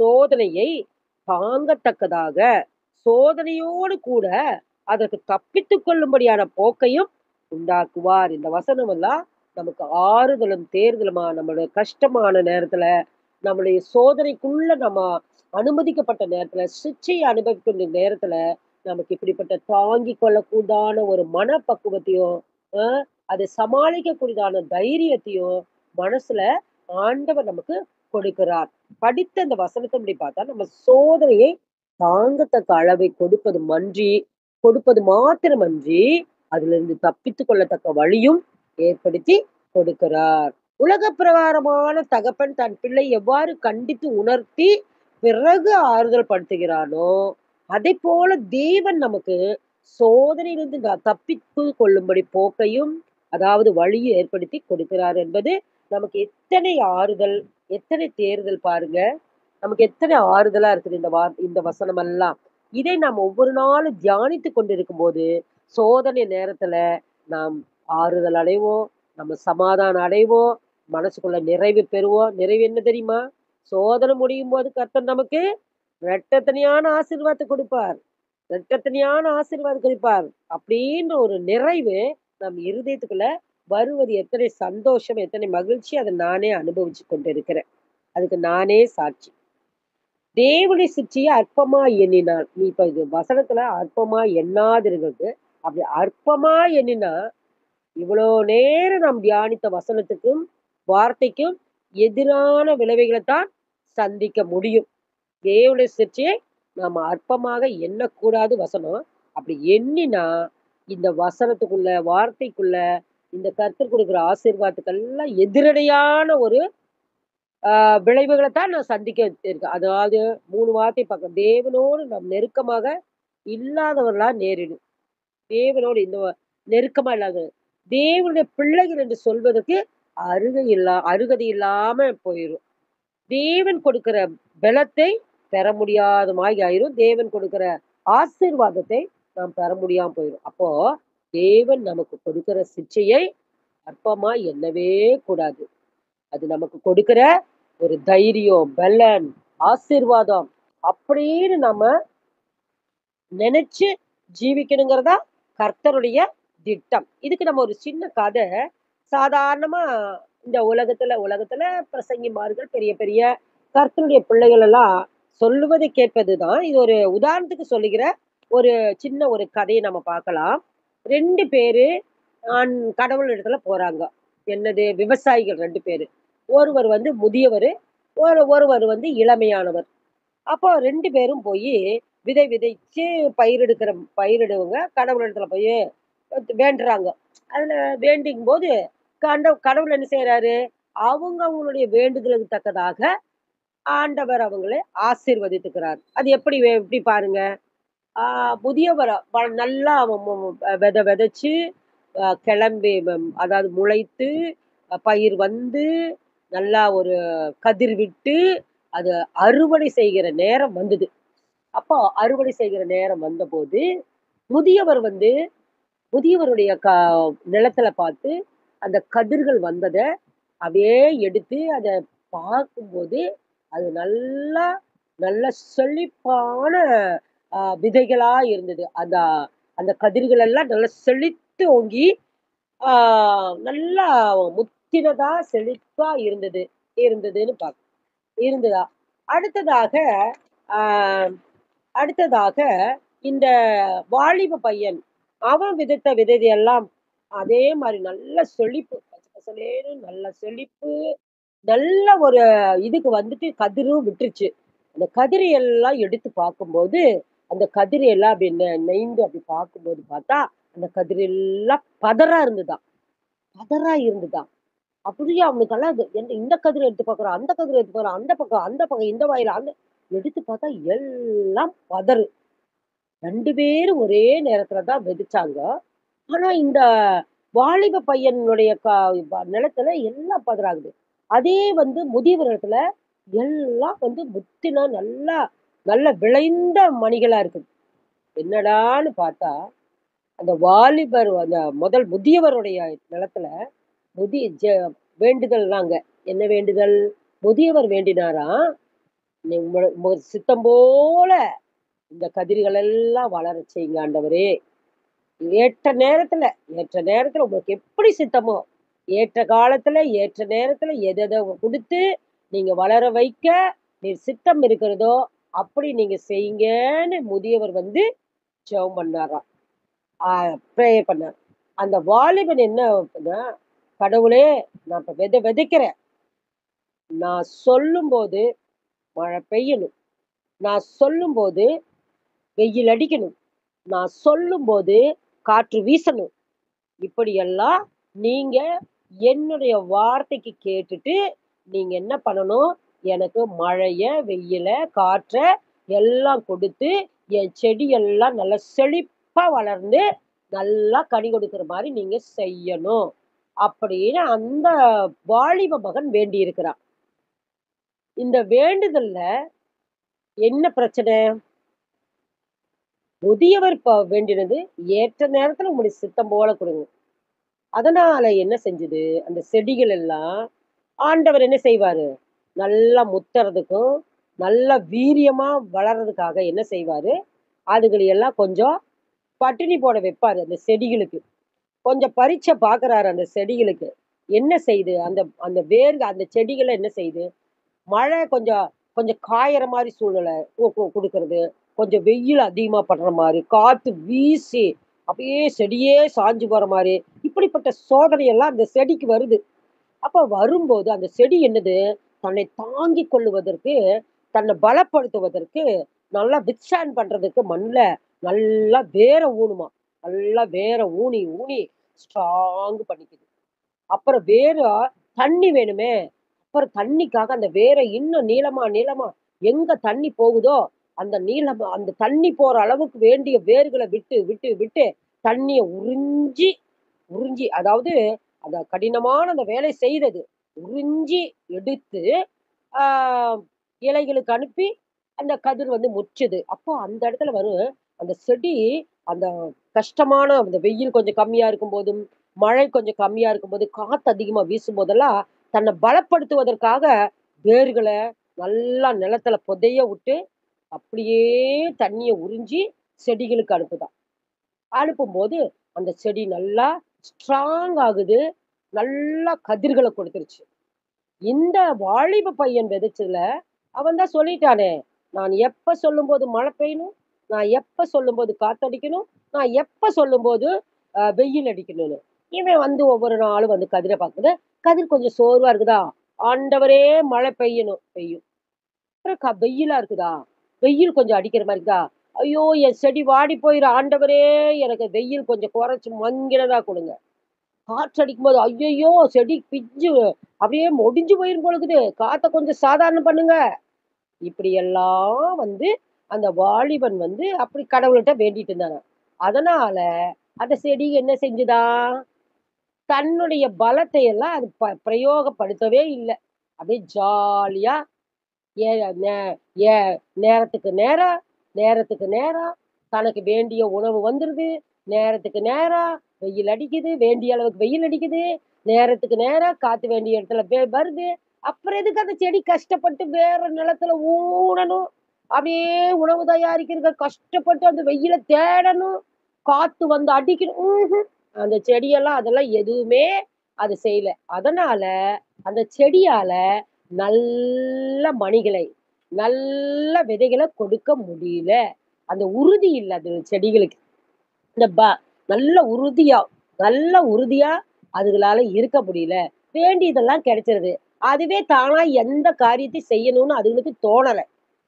சோதனையை தாங்கத்தக்கதாக, சோதனையோடு கூட அதற்கு தப்பித்துக் கொள்ளும்படியான போக்கையும் உண்டாக்குவார். இந்த வசனம் எல்லாம் நமக்கு ஆறுதலும், தேறுதலுமா நம்மளுடைய கஷ்டமான நேரத்துல, நம்முடைய சோதனைக்குள்ள நம்ம அனுமதிக்கப்பட்ட நேரத்துல, சிட்சையை அனுபவிக்கின்ற நேரத்துல, நமக்கு இப்படிப்பட்ட தாங்கிக் கொள்ளக்கூடான ஒரு மனப்பக்குவத்தையும், அ அதை சமாளிக்கக்கூடியதான தைரியத்தையும் மனசுல ஆண்டவர் நமக்கு கொடுக்கிறார். படித்த இந்த வசனத்தின்படி பார்த்தா, நம்ம சோதனையை தாங்கத்தக்க அளவை கொடுப்பது மாத்திரமன்றி, அதிலிருந்து தப்பித்துக் கொள்ளத்தக்க வழியும் ஏற்படுத்தி கொடுக்கிறார். உலக பிரகாரமான தகப்பன் தன் பிள்ளை எவ்வாறு கண்டித்து உணர்த்தி, பிறகு ஆறுதல் படுத்துகிறானோ, அதைப்போல தேவன் நமக்கு சோதனையிலிருந்து தப்பித்துக் கொள்ளும்படி போக்கையும், அதாவது வழியை ஏற்படுத்தி கொடுக்கிறார் என்பது நமக்கு எத்தனை ஆறுதல், எத்தனை தேறுதல் பாருங்க. நமக்கு எத்தனை ஆறுதலா இருக்குது இந்த வசனமெல்லாம். இதை நாம் ஒவ்வொரு நாளும் தியானித்துக் கொண்டிருக்கும்போது, சோதனை நேரத்துல நாம் ஆறுதல் அடைவோம். நம்ம சமாதானம் அடைவோம். மனசுக்குள்ள நிறைவு பெறுவோம். நிறைவு என்ன தெரியுமா? சோதனை முடியும்போது கர்த்தர் நமக்கு இரட்டத்தனையான ஆசீர்வாதத்த கொடுப்பார். இரட்டத்தனையான ஆசீர்வாதம் கொடுப்பார். அப்படின்ற ஒரு நிறைவு நம் இருதயத்துக்குள்ள வருவது எத்தனை சந்தோஷம், எத்தனை மகிழ்ச்சி அத நானே அனுபவிச்சு கொண்டிருக்கிறேன். அதுக்கு நானே சாட்சி. தேவனுடைய சிற்றையை அற்பமா எண்ணினான். நீ இப்ப இது வசனத்துல அற்பமா எண்ணாதிருக்கிறது. அப்படி அற்பமா எண்ணினா, இவ்வளோ நேரம் நாம் தியானித்த வசனத்துக்கும், வார்த்தைக்கும் எதிரான விளைவுகளத்தான் சந்திக்க முடியும். தேவனுடைய சிற்றையை நாம அற்பமாக எண்ணக்கூடாது வசனம். அப்படி எண்ணினா, இந்த வசனத்துக்குள்ள, வார்த்தைக்குள்ள, இந்த கர்த்தர் குடுக்குற ஆசீர்வாதத்துக்கெல்லாம் எதிரடையான ஒரு விளைவுகளத்தான் நான் சந்திக்க இருக்கேன். அதாவது 3 வார்த்தை பார்க்க தேவனோடு நாம் நெருக்கமாக இல்லாதவர்களா நேரிடும். தேவனோடு இந்த நெருக்கமா இல்லாத தேவனுடைய பிள்ளைகள் என்று சொல்வதற்கு அருகதை இல்லாம போயிரும். தேவன் கொடுக்கிற பலத்தை பெற முடியாத மாரி ஆயிரும். தேவன் கொடுக்கிற ஆசீர்வாதத்தை நாம் பெற முடியாம போயிரும். அப்போ தேவன் நமக்கு கொடுக்கிற சிட்சையை அற்பமா எண்ணவே கூடாது. அது நமக்கு கொடுக்கிற ஒரு தைரியம், பலன், ஆசீர்வாதம் அப்படின்னு நம்ம நினைச்சு ஜீவிக்கணுங்கிறதா கர்த்தருடைய திட்டம். இதுக்கு நம்ம ஒரு சின்ன கதை சாதாரணமா இந்த உலகத்துல பிரசங்கிமார்கள் பெரிய பெரிய கர்த்தருடைய பிள்ளைகள் எல்லாம் சொல்லுவதை கேட்பதுதான். இது ஒரு உதாரணத்துக்கு சொல்லுகிற ஒரு சின்ன ஒரு கதையை நம்ம பார்க்கலாம். 2 பேரு கடவுள் இடத்துல போறாங்க. என்னது விவசாயிகள் 2 பேரு. ஒருவர் வந்து முதியவரு, ஒருவர் வந்து இளமையானவர். அப்போ 2 பேரும் போயி விதை விதைச்சு பயிரிடுவங்க கடவுளிடத்துல போய் வேண்டுறாங்க. அதுல வேண்டிக்கும்போது கடவுள் என்ன செய்றாரு? அவங்களுடைய வேண்டுதலுக்கு தக்கதாக ஆண்டவர் அவங்களை ஆசீர்வதித்துக்கிறார். அது எப்படி பாருங்க. ஆ முதியவர் நல்லா விதைச்சு கிளம்பி அதாவது முளைத்து பயிர் வந்து நல்லா ஒரு கதிர் விட்டு அது அறுவடை செய்கிற நேரம் வந்தது. அப்போ அறுவடை செய்கிற நேரம் வந்தபோது, முதியவர் வந்து முதியவருடைய நிலத்துல பார்த்து, அந்த கதிர்கள் வந்தத அப்படியே எடுத்து அத பார்க்கும்போது, அது நல்லா நல்ல செழிப்பான விதைகளா இருந்தது. அந்த அந்த கதிர்கள் எல்லாம் நல்லா செழித்து ஓங்கி, ஆ நல்லா முத்தினதா, செழிப்பா இருந்ததுன்னு இருந்ததா. அடுத்ததாக ஆ அடுத்ததாக இந்த வாலிப பையன், அவன் விதைத்த விதையெல்லாம் அதே மாரி நல்ல செழிப்பு. பச்ச பசேல்னு நல்ல செழிப்பு. நல்ல ஒரு இதுக்கு வந்துட்டு கதிரும் விட்டுருச்சு. அந்த கதிரை எல்லாம் எடுத்து பார்க்கும்போது, அந்த கதிரை எல்லாம் அப்படி நெய்ந்து அப்படி பார்க்கும்போது பார்த்தா, அந்த கதிர் எல்லாம் பதரா இருந்ததாம். பதரா இருந்ததாம். அப்படியே அவனுக்கெல்லாம் அது இந்த கதிர எடுத்து பார்க்குறான், அந்த கதிர எடுத்து பார்க்குறான், அந்த பக்கம் இந்த வாயில எடுத்து பார்த்தா எல்லாம் பதறு. 2 பேரும் ஒரே நேரத்துல தான் விதைச்சாங்க. ஆனா, இந்த வாலிப பையனுடைய நிலத்துல எல்லாம் பதறாகுது. அதே வந்து முதியவர் இடத்துல எல்லாம் வந்து முத்தின நல்லா நல்ல விளைந்த மணிகளா இருக்குது. என்னடான்னு பார்த்தா, அந்த வாலிபர் அந்த முதியவருடைய நிலத்துல முதி ஜ வேண்டுதல்தாங்க. என்ன வேண்டுதல்? முதியவர் வேண்டினாராம், "நீ உங்க சித்தம் போல இந்த கதிர்கள் எல்லாம் வளரச் செய்யுங்க ஆண்டவரே. ஏற்ற நேரத்துல ஏற்ற நேரத்துல உங்களுக்கு எப்படி சித்தமோ, ஏற்ற காலத்துல, ஏற்ற நேரத்துல எத குடுத்து நீங்க வளர வைக்க நீர் சித்தம் இருக்கிறதோ, அப்படி நீங்க செய்யுங்கன்னு" முதியவர் வந்து ஜெபம் பண்ணாராம். ஆ பிரேயர் பண்ணார். அந்த வாலிபன் என்ன பண்ணா, "கடவுளே, நான் இப்ப விதைக்கிறேன். நான் சொல்லும்போது மழை பெய்யணும். நான் சொல்லும்போது வெயில் அடிக்கணும். நான் சொல்லும்போது காற்று வீசணும். இப்படியெல்லாம் நீங்க என்னுடைய வார்த்தைக்கு கேட்டுட்டு, நீங்க என்ன பண்ணணும், எனக்கு மழைய, வெயில, காற்ற எல்லாம் கொடுத்து, என் செடி எல்லாம் நல்லா செழிப்பா வளர்ந்து, நல்லா கனி கொடுக்கிற மாரி நீங்க செய்யணும். அப்படின்னு அந்த வாலிப மகன் வேண்டியிருக்கிறான். இந்த வேண்டுதல்ல என்ன பிரச்சனை? முதியவர் வேண்டினது, ஏற்ற நேரத்துல உங்களுடைய சித்தம் போல குடுங்க. அதனால என்ன செஞ்சது, அந்த செடிகள் எல்லாம் ஆண்டவர் என்ன செய்வாரு, நல்லா முத்துறதுக்கும், நல்லா வீரியமா வளர்றதுக்காக என்ன செய்வாரு, அதுகள எல்லாம் கொஞ்சம் பட்டினி போட வைப்பாரு அந்த செடிகளுக்கு. கொஞ்சம் பரீட்சை பார்க்குறாரு அந்த செடிகளுக்கு. என்ன செய்யுது, அந்த அந்த அந்த செடிகள என்ன செய்யுது, மழை கொஞ்சம் கொஞ்சம் காயற மாரி சூழ்நிலை குடுக்கறது. கொஞ்சம் வெயில் அதிகமா படுற மாரி, காத்து வீசி அப்படியே செடியே சாஞ்சு போற மாரி, இப்படிப்பட்ட சோதனை எல்லாம் அந்த செடிக்கு வருது. அப்ப வரும்போது அந்த செடி என்னது, தன்னை தாங்கிக் கொள்ளுவதற்கு, தன்னை பலப்படுத்துவதற்கு, நல்லா வித்ஸ்டாண்ட் பண்றதுக்கு மண்ல நல்லா வேர ஊனுமாம். நல்லா வேர ஊனி, ஊனி ஸ்ட்ராங் பண்ணிக்குது. அப்புறம் தண்ணி வேணுமே! அப்புறம் தண்ணிக்காக அந்த வேர இன்னும் நீளமா, நீளமா எங்க தண்ணி போகுதோ, அந்த நீளமா அந்த தண்ணி போற அளவுக்கு வேண்டிய வேர்கள விட்டு, விட்டு, விட்டு தண்ணிய உறிஞ்சி, உறிஞ்சி அதாவது அந்த கடினமான அந்த வேலை செய்தது. உறிஞ்சி எடுத்து, ஆ இலைகளுக்கு அனுப்பி, அந்த கதிர் வந்து முற்றுது. அப்போ அந்த இடத்துல அந்த செடி அந்த கஷ்டமான அந்த வெயில் கொஞ்சம் கம்மியா இருக்கும்போதும், மழை கொஞ்சம் கம்மியா இருக்கும்போது, காத்து அதிகமா வீசும்போதெல்லாம், தன்னை பலப்படுத்துவதற்காக வேர்கள நல்லா நிலத்துல புதைய விட்டு, அப்படியே தண்ணீய உறிஞ்சி செடிகளுக்கு அனுப்புதாம். அனுப்பும்போது, அந்த செடி நல்லா ஸ்ட்ராங் ஆகுது. நல்லா கதிர்கள குடுத்துருச்சு. இந்த வாலிப பையன் விதைச்சதுல, அவன் தான் சொல்லிட்டானே! நான் எப்ப சொல்லும்போது மழை பெய்யணும், நான் எப்ப சொல்லும்போது காத்தடிக்கணும், நான் எப்ப சொல்லும்போது வெயில் அடிக்கணும்னு. இவன் வந்து ஒவ்வொரு நாளும் வந்து கதிர பாக்குது. கதிர் கொஞ்சம் சோர்வா இருக்குதா, ஆண்டவரே மழை பெய்யணும், பெய்யும். அப்புறம் வெயிலா இருக்குதா, வெயில் கொஞ்சம் அடிக்கிற மாரி இருக்குதா, ஐயோ! என் செடி வாடி போயிரும் ஆண்டவரே! எனக்கு வெயில் கொஞ்சம் குறைச்சு மங்கினதா குடுங்க. காற்றடிக்கும்போது, ஐயய்யோ! செடி பிஞ்சு அப்படியே ஒடிஞ்சு போயிரும் போல இருக்குது. காத்த கொஞ்சம் சாதாரணம் பண்ணுங்க. இப்படியெல்லாம் வந்து அந்த வாலிபன் வந்து அப்படி கடவுள்ட்ட வேண்டிட்டு இருந்தானாம். அதனால அந்த செடி என்ன செஞ்சுதாம், தன்னுடைய பலத்தை எல்லாம் அது பிரயோகப்படுத்தவே இல்ல. அப்படியே ஜாலியா ஏ நே ஏ நேரத்துக்கு நேரம், நேரத்துக்கு நேரம், தனக்கு வேண்டிய உணவு வந்துருது. நேரத்துக்கு நேரம், வெயில் அடிக்குது. வேண்டிய அளவுக்கு வெயில் அடிக்குது. நேரத்துக்கு நேரம், காத்து வேண்டிய இடத்துல வருது. அப்புறம் எதுக்கு அந்த செடி கஷ்டப்பட்டு வேற நிலத்துல ஊனணும்? அப்படியே உணவு தயாரிக்கிறதுக்கு கஷ்டப்பட்டு அந்த வெயில தேடணும். காத்து வந்து அடிக்கணும். ம்ஹ்ம். அந்த செடியெல்லாம் அதெல்லாம் எதுவுமே அது செய்யல. அதனால அந்த செடியால நல்ல மணிகளை, நல்ல விதைகள கொடுக்க முடியல. அந்த உறுதி இல்ல அது செடிகளுக்கு. இந்த நல்ல உறுதியா நல்ல உறுதியா அதுகளால இருக்க முடியல. வேண்டியதெல்லாம் கிடைச்சிருது. அதுவே தானா எந்த காரியத்தையும் செய்யணும்னு அதுகளுக்கு தோணல.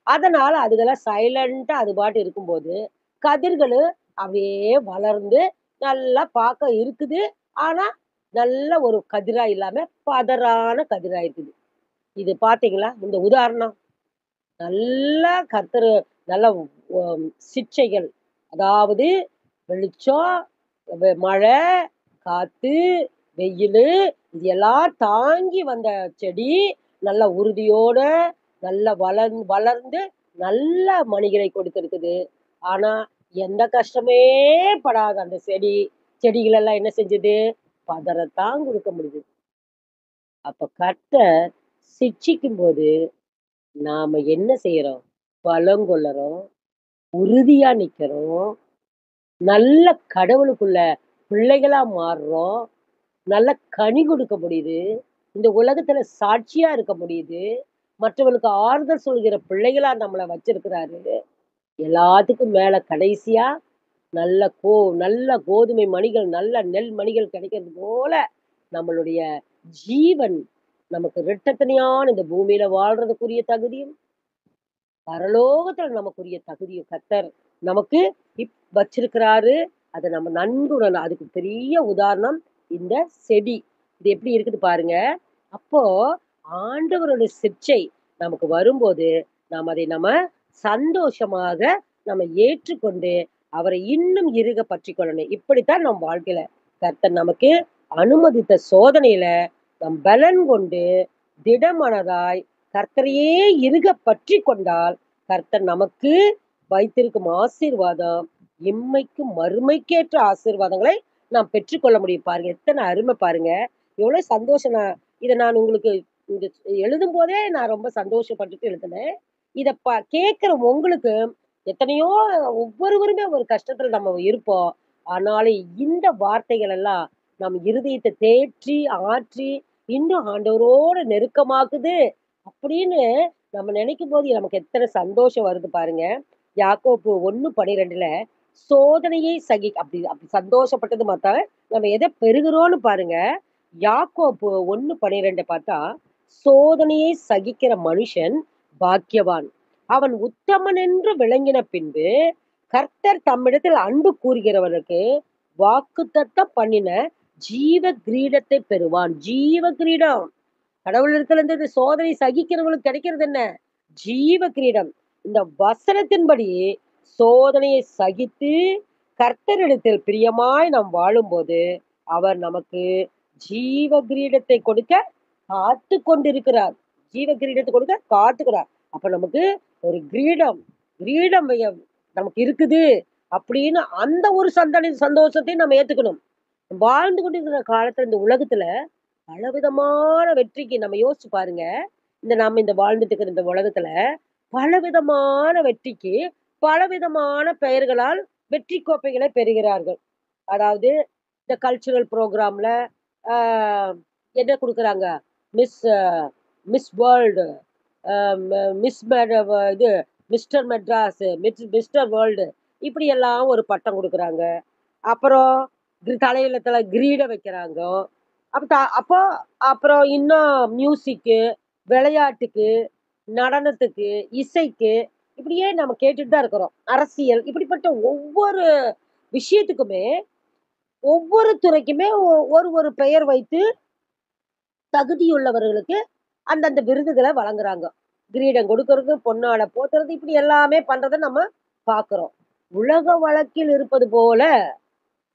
அதனால அதுகெல்லாம் சைலன்ட்டா அது பாட்டு இருக்கும்போது, கதிர்களு அப்படியே வளர்ந்து நல்லா பார்க்க இருக்குது. ஆனா, நல்ல ஒரு கதிரா இல்லாம பதரான கதிரா இருக்குது. இது பார்த்தீங்களா? இந்த உதாரணம். நல்லா கர்த்தரு நல்ல ஒ சிட்சைகள். அதாவது வெளிச்சம், மழை, காத்து, வெயிலு இது எல்லாம் தாங்கி வந்த செடி, நல்ல உறுதியோட, நல்ல வளர்ந்து நல்ல மணிகளை கொடுத்திருக்குது. ஆனா, எந்த கஷ்டமே படாத அந்த செடிகள் எல்லாம் என்ன செஞ்சது? பதறத்தான் குடுக்க முடியுது. அப்ப கர்த்தர் சிட்சிக்கும்போது நாம என்ன செய்றோம்? பலம் கொள்ளறோம், உறுதியா நிக்கிறோம், நல்ல கடவுளுக்குள்ள பிள்ளைகளா மாறுறோம், நல்ல கனி கொடுக்க முடியுது. இந்த உலகத்துல சாட்சியா இருக்க முடியுது. மற்றவங்களுக்கு ஆறுதல் சொல்கிற பிள்ளைகளா நம்மள வச்சிருக்கிறாரு. எல்லாத்துக்கும் மேல கடைசியா நல்ல நல்ல கோதுமை மணிகள், நல்ல நெல் மணிகள் கிடைக்கிறது போல நம்மளுடைய ஜீவன் நமக்கு இரட்டத்தனையான இந்த பூமியில வாழ்றதுக்குரிய தகுதியும் பரலோகத்துல நமக்குரிய தகுதியும் கர்த்தர் நமக்கு வச்சிருக்கிறாரு. அத நம்ம நன்கு உணரணும். அதுக்கு பெரிய உதாரணம் இந்த செடி. இது எப்படி இருக்குது பாருங்க. அப்போ ஆண்டவருடைய சிட்சை நமக்கு வரும்போது, நம்ம சந்தோஷமாக நம்ம ஏற்றுக்கொண்டு, அவரை இன்னும் இறுக பற்றிக்கொள்ளணும். இப்படித்தான் நம் வாழ்க்கையில கர்த்தர் நமக்கு அனுமதித்த சோதனையில நம் பலன் கொண்டு திடமனதாய் கர்த்தரையே இறுக பற்றிக் கொண்டால், கர்த்தர் நமக்கு வைத்திருக்கும் ஆசீர்வாதம், இம்மைக்கும் மறுமைக்கேற்ற ஆசீர்வாதங்களை நாம் பெற்றுக்கொள்ள முடியும். பாருங்க, எத்தன அருமை பாருங்க. எவ்வளோ சந்தோஷம் இத நான் உங்களுக்கு இந்த எழுதும்போதே நான் ரொம்ப சந்தோஷப்பட்டுட்டு எழுதினேன். இத கேட்கிற உங்களுக்கு எத்தனையோ ஒவ்வொருவருமே ஒரு கஷ்டத்துல நம்ம இருப்போம். ஆனாலும் இந்த வார்த்தைகள் எல்லாம் நம் இருதயத்த தேற்றி, ஆற்றி, இன்னும் ஆண்டவரோட நெருக்கமாக்குது. அப்படின்னு நம்ம நினைக்கும்போது நமக்கு எத்தன சந்தோஷம் வருது பாருங்க. யாக்கோப்பு 1:12ல சோதனையை அப்படி அப்படி சந்தோஷப்பட்டது மாத்தா, நம்ம எத பெறுகிறோம்னு பாருங்க. யாக்கோப்பு 1:12 பார்த்தா, சோதனையை சகிக்கிற மனுஷன் பாக்கியவான். அவன் உத்தமன் என்று விளங்கின பின்பு, கர்த்தர் தம்மிடத்தில் அன்பு கூறுகிறவனுக்கு வாக்குத்தத்தம் பண்ணின ஜீவ கிரீடத்தை பெறுவான். ஜீவ கிரீடம். கடவுளிடத்துல இருந்து இந்த சோதனை சகிக்கிறவங்களுக்கு கிடைக்கிறது என்ன? ஜீவ கிரீடம். இந்த வசனத்தின்படி சோதனையை சகித்து கர்த்தரிடத்தில் பிரியமாய் நாம் வாழும்போது, அவர் நமக்கு ஜீவ கிரீடத்தை கொடுக்க காத்துக் கொண்டிருக்கிறார். ஜீவ கிரீடத்தை கொடுக்க காத்துக்கிறார். அப்ப நமக்கு ஒரு கிரீடம், கிரீடம் நமக்கு இருக்குது அப்படின்னு அந்த ஒரு சந்தோஷத்தையும் நம்ம ஏத்துக்கணும். வாழ்ந்து கொண்டிருக்கிற காலத்துல இந்த உலகத்துல பலவிதமான வெற்றிக்கு நம்ம யோசிச்சு பாருங்க. நாம இந்த வாழ்ந்துட்டு இருக்கிற இந்த உலகத்துல பலவிதமான வெற்றிக்கு பலவிதமான பெயர்களால் வெற்றி கோப்பைகளை பெறுகிறார்கள். அதாவது இந்த கல்ச்சுரல் ப்ரோகிராம்ல ஆ என்ன குடுக்குறாங்க? மிஸ் மிஸ் வேர்ல்டு, அ மிஸ் இது மிஸ்டர் மெட்ராஸ், மிஸ்டர் வேர்ல்டு இப்படி எல்லாம் ஒரு பட்டம் குடுக்குறாங்க. அப்புறம் தலையில கிரீடம் வைக்கிறாங்க. அப்ப அப்போ அப்புறம் இன்னும் மியூசிக்கு, விளையாட்டுக்கு, நடனத்துக்கு, இசைக்கு இப்படியே நம்ம கேட்டுட்டு தான் இருக்கிறோம். அரசியல் இப்படிப்பட்ட ஒவ்வொரு விஷயத்துக்குமே, ஒவ்வொரு துறைக்குமே ஒரு ஒரு பெயர் வைத்து தகுதியுள்ளவர்களுக்கு அந்தந்த விருதுகள வழங்குறாங்க. கிரீடம் கொடுக்கறது, பொன்னாடை போத்துறது இப்படி எல்லாமே பண்றத நம்ம பார்க்கிறோம். உலக வழக்கில் இருப்பது போல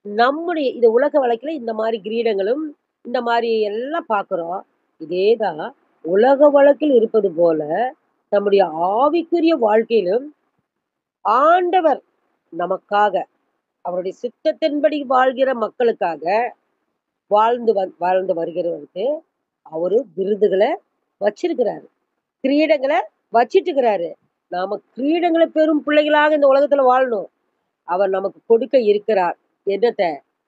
நம்முடைய இது உலக வழக்குல இந்த மாரி கிரீடங்களும், இந்த மாரி எல்லாம் பார்க்கிறோம். இதே தான் உலக வழக்கில் இருப்பது போல, நம்முடைய ஆவிக்குரிய வாழ்க்கையிலும் ஆண்டவர் நமக்காக, அவருடைய சித்தத்தின்படி வாழ்கிற மக்களுக்காக வாழ்ந்து வருகிறவருக்கு, அவரு விருதுகள வச்சிருக்கிறாரு. கிரீடங்கள வச்சிட்டுருக்கிறாரு. நாம கிரீடங்கள பெறும் பிள்ளைகளாக இந்த உலகத்துல வாழணும். அவர் நமக்கு கொடுக்க இருக்கிறார். என்னத்த?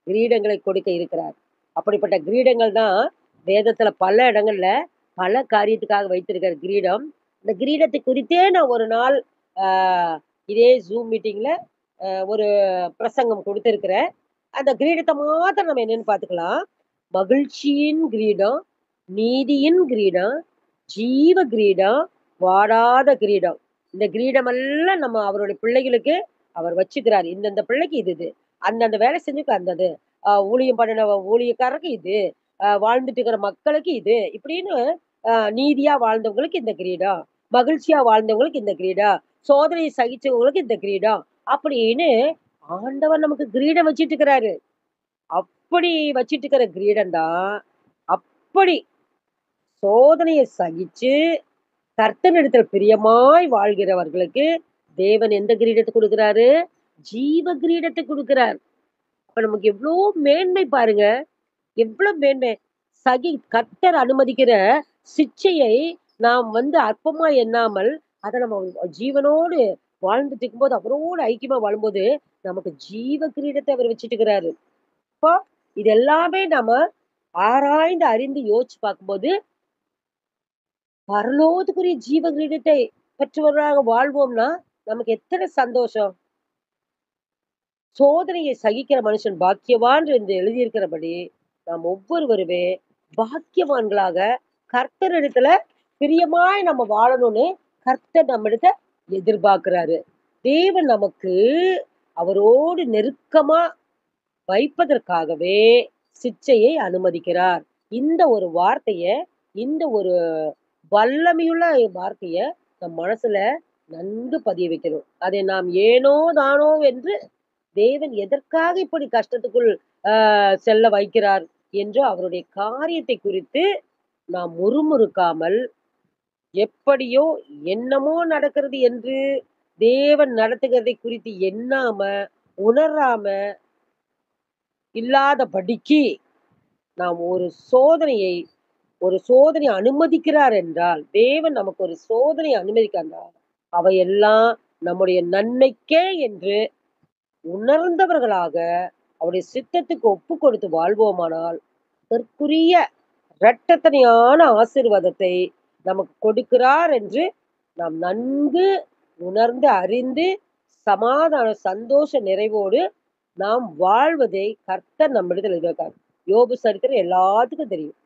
கிரீடங்களை கொடுக்க இருக்கிறார். அப்படிப்பட்ட கிரீடங்கள் தான் வேதத்துல பல இடங்கள்ல, பல காரியத்துக்காக வைத்திருக்கிற கிரீடம். இந்த கிரீடத்தை குறித்தே நான் ஒரு நாள் அ இதே Zoom மீட்டிங்ல ஒரு பிரசங்கம் குடுத்திருக்கிறேன். அந்த கிரீடத்த மாத்திரம் நம்ம என்னன்னு பார்த்துக்கலாம். மகிழ்ச்சியின் கிரீடம், நீதியின் கிரீடம், ஜீவ கிரீடம், வாடாத கிரீடம். இந்த கிரீடமெல்லாம் நம்ம அவருடைய பிள்ளைகளுக்கு அவர் வச்சுக்கிறாரு. இந்தந்த பிள்ளைக்கு இது இது. அந்தந்த வேலை செஞ்சுக்க அந்தது. ஊழியம் பண்ணின ஊழியக்காரருக்கு இது. வாழ்ந்துட்டு இருக்கிற மக்களுக்கு இது. இப்படின்னு நீதியா வாழ்ந்தவங்களுக்கு இந்த கிரீடம். மகிழ்ச்சியா வாழ்ந்தவங்களுக்கு இந்த கிரீடம். சோதனையை சகிச்சவங்களுக்கு இந்த கிரீடம். அப்படின்னு ஆண்டவர் நமக்கு கிரீடம் வச்சுட்டு இருக்கிறாரு. அப்படி வச்சிட்டு இருக்கிற கிரீடம் தான், அப்படி சோதனைய சகிச்சு, கர்த்தரிடத்துல பிரியமாய் வாழ்கிறவர்களுக்கு, தேவன் எந்த கிரீடத்த குடுக்குறாரு? ஜீவ கிரீடத்த குடுக்குறார். அப்ப நமக்கு எவ்ளோ மேன்மை பாருங்க. எவ்ளோ மேன்மை. கர்த்தர் அனுமதிக்கிற சிட்சையை நாம் அற்பமா எண்ணாமல், அத நம்ம ஜீவனோடு வாழ்ந்துட்டு இருக்கும்போது, அவரோடு ஐக்கியமா வாழும்போது, நமக்கு ஜீவ கிரீடத்த அவர் வச்சுட்டு இருக்கிறாரு. அப்போ இது எல்லாமே நாம ஆராய்ந்து அறிந்து யோசிச்சு பார்க்கும்போது, பரலோகத்துக்குரிய ஜீவ கிரீடத்தை பெற்றவர்களாக வாழ்வோம்னா, நமக்கு எத்தன சந்தோஷம். சோதனையை சகிக்கிற மனுஷன் பாக்கியவான் என்று எழுதியிருக்கிறபடி, நாம் ஒவ்வொருவருமே பாக்கியவான்களாக கர்த்தரிடத்துல பிரியமாய் நம்ம வாழணும்னு கர்த்தர் நம்மிடத்த எதிர்பார்க்கிறாரு. தேவன் நமக்கு அவரோடு நெருக்கமா வைப்பதற்காகவே சிட்சையை அனுமதிக்கிறார். இந்த ஒரு வார்த்தைய, இந்த ஒரு வல்லமையுள்ள வார்த்தைய நம் மனசுல நன்கு பதிய வைக்கணும். அதை நாம் ஏனோ தானோ என்று தேவன் எதற்காக இப்படி கஷ்டத்துக்குள் செல்ல வைக்கிறார் என்று அவருடைய காரியத்தை குறித்து நாம் முறுமுறுக்காமல், எப்படியோ என்னமோ நடக்கிறது என்று தேவன் நடத்துகிறதை குறித்து எண்ணாம, உணராம இல்லாதபடிக்கு நாம் ஒரு சோதனை அனுமதிக்கிறார் என்றால், தேவன் நமக்கு ஒரு சோதனை அனுமதிக்கிறார். அவையெல்லாம் நம்முடைய நன்மைக்கே என்று உணர்ந்தவர்களாக அவருடைய சித்தத்துக்கு ஒப்பு கொடுத்து வாழ்வோமானால், அதற்குரிய இரட்டத்தனையான ஆசீர்வாதத்தை நமக்கு கொடுக்கிறார் என்று நாம் நன்கு உணர்ந்து, அறிந்து, சமாதான, சந்தோஷ நிறைவோடு நாம் வாழ்வதை கர்த்தர் நம்மிடத்தில் எதிர்பார்க்கிறார். யோபு சரித்திரம் எல்லாத்துக்கும் தெரியும்.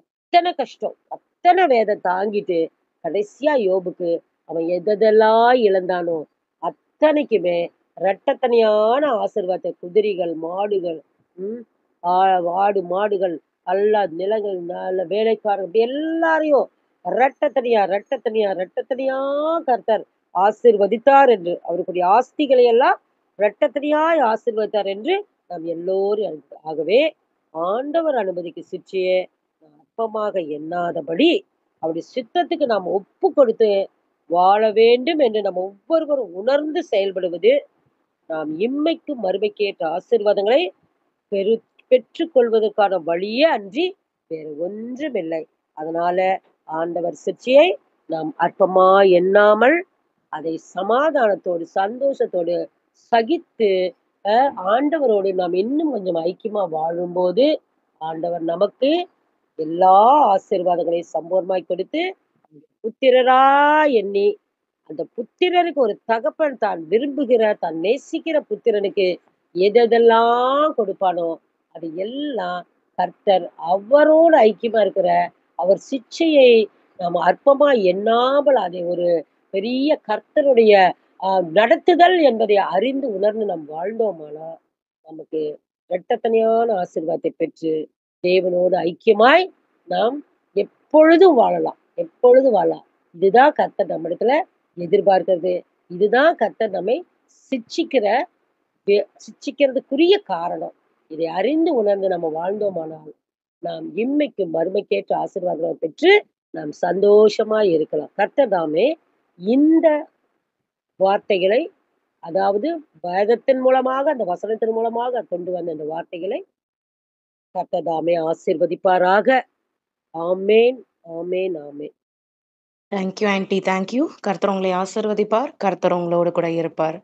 அத்தன கஷ்டம், அத்தன வேதம் தாங்கிட்டு, கடைசியா யோபுக்கு அவன் எதெல்லாம் இழந்தானோ, அத்தனைக்குமே இரட்டத்தனையான ஆசீர்வாதத்தை குதிரைகள், மாடுகள், ம் ஆ ஆடு, மாடுகள், அல்ல நிலங்கள், நல்ல வேலைக்காரர்கள் இப்படி எல்லாரையும் இரட்டத்தனையா, இரட்டத்தனையா, இரட்டத்தனையா கர்த்தர் ஆசீர்வதித்தார் என்று, அவருக்குரிய ஆஸ்திகளை எல்லாம் இரட்டத்தனையாய் ஆசீர்வதித்தார் என்று நாம் எல்லோரும் அறிந்தோம். ஆகவே ஆண்டவர் அனுமதிக்கும் சிற்சியை அற்பமாக எண்ணாதபடி, அவருடைய சித்தத்துக்கு நாம் ஒப்பு கொடுத்து வாழ வேண்டும் என்று நம்ம ஒவ்வொருவரும் உணர்ந்து செயல்படுவது, நாம் இம்மைக்கும் மறுமைக்கேற்ற ஆசீர்வாதங்களை பெரு பெற்றுக் கொள்வதற்கான வழியே அன்றி வேறு ஒன்றுமில்லை. அதனால ஆண்டவர் சிற்சியை நாம் அற்பமா எண்ணாமல், அதை சமாதானத்தோடு, சந்தோஷத்தோடு சகித்து, ஆண்டவரோடு நாம் இன்னும் கொஞ்சம் ஐக்கியமா வாழும்போது, ஆண்டவர் நமக்கு எல்லா ஆசீர்வாதங்களையும் சம்பூர்ணமாய் கொடுத்து, புத்திரரா எண்ணி, அந்த புத்திரருக்கு ஒரு தகப்பன் தான் விரும்புகிற, தான் நேசிக்கிற புத்திரனுக்கு எதெல்லாம் கொடுப்பானோ, அது எல்லாம் கர்த்தர் அவரோடு ஐக்கியமா இருக்கிற, அவர் சிட்சையை நாம் அற்பமா எண்ணாமல், அதை ஒரு பெரிய கர்த்தருடைய நடத்துதல் என்பதை அறிந்து உணர்ந்து நாம் வாழ்ந்தோமானா, நமக்கு இரட்டத்தனையான ஆசீர்வாதத்தை பெற்று, தேவனோடு ஐக்கியமாய் நாம் எப்பொழுதும் வாழலாம். எப்பொழுதும் வாழலாம். இதுதான் கர்த்தர் நம்மிடத்துல எதிர்பார்க்கிறது. இதுதான் கர்த்தர் நம்மை சிட்சிக்கிற சிட்சிக்கிறதுக்குரிய காரணம். இதை அறிந்து உணர்ந்து நம்ம வாழ்ந்தோமானால், நாம் இம்மைக்கும் மறுமைக்கேற்ற ஆசீர்வாதங்களை பெற்று நாம் சந்தோஷமா இருக்கலாம். கர்த்தர் தாமே இந்த வார்த்தைகளை, அதாவது வேதத்தின் மூலமாக, அந்த வசனத்தின் மூலமாக கொண்டு வந்த இந்த வார்த்தைகளை கர்த்தர் தாமே ஆசீர்வதிப்பாராக. ஆமென், ஆமென், ஆமென். Thank you aunty. Thank you. கர்த்தர் உங்களை ஆசீர்வதிப்பார். கர்த்தர் உங்களோடு கூட இருப்பார்.